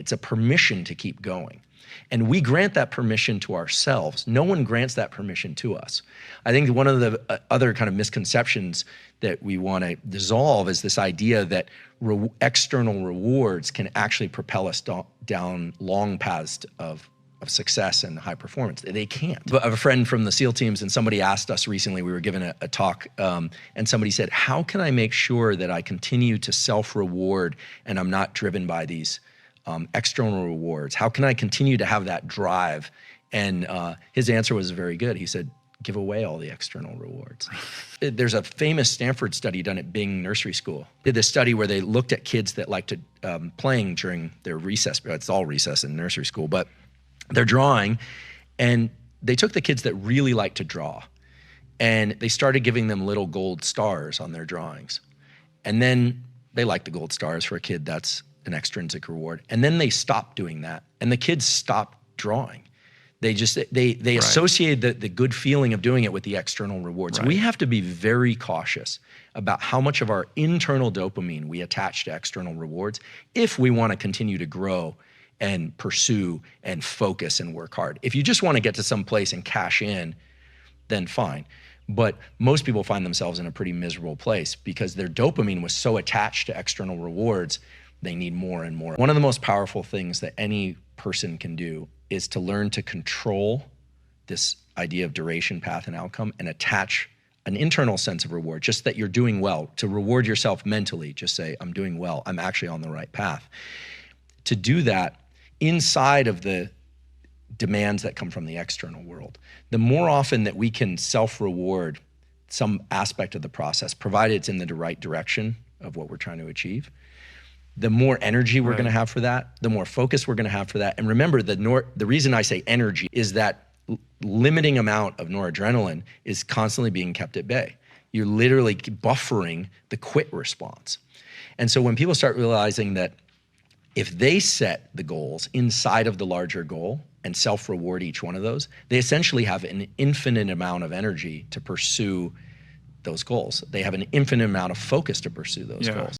It's a permission to keep going. And we grant that permission to ourselves. No one grants that permission to us. I think one of the other kind of misconceptions that we want to dissolve is this idea that external rewards can actually propel us down long paths of success and high performance. They can't. But I have a friend from the SEAL teams, and somebody asked us recently, we were given a talk, and somebody said, how can I make sure that I continue to self-reward and I'm not driven by these external rewards? How can I continue to have that drive? And his answer was very good. He said, give away all the external rewards. There's a famous Stanford study done at Bing Nursery School. They did this study where they looked at kids that liked to playing during their recess. It's all recess in nursery school, but they're drawing, and they took the kids that really like to draw, and they started giving them little gold stars on their drawings. And then they like the gold stars for a kid, that's an extrinsic reward. And then they stopped doing that, and the kids stopped drawing. They just, they right. associated the good feeling of doing it with the external rewards. Right. We have to be very cautious about how much of our internal dopamine we attach to external rewards if we want to continue to grow and pursue and focus and work hard. If you just want to get to some place and cash in, then fine. But most people find themselves in a pretty miserable place because their dopamine was so attached to external rewards, they need more and more. One of the most powerful things that any person can do is to learn to control this idea of duration, path, and outcome and attach an internal sense of reward, just that you're doing well. To reward yourself mentally, just say, I'm doing well, I'm actually on the right path. To do that inside of the demands that come from the external world. The more often that we can self-reward some aspect of the process, provided it's in the right direction of what we're trying to achieve, the more energy we're right. gonna have for that, the more focus we're gonna have for that. And remember, the reason I say energy is that limiting amount of noradrenaline is constantly being kept at bay. You're literally buffering the quit response. And so when people start realizing that if they set the goals inside of the larger goal and self-reward each one of those, they essentially have an infinite amount of energy to pursue those goals. They have an infinite amount of focus to pursue those goals.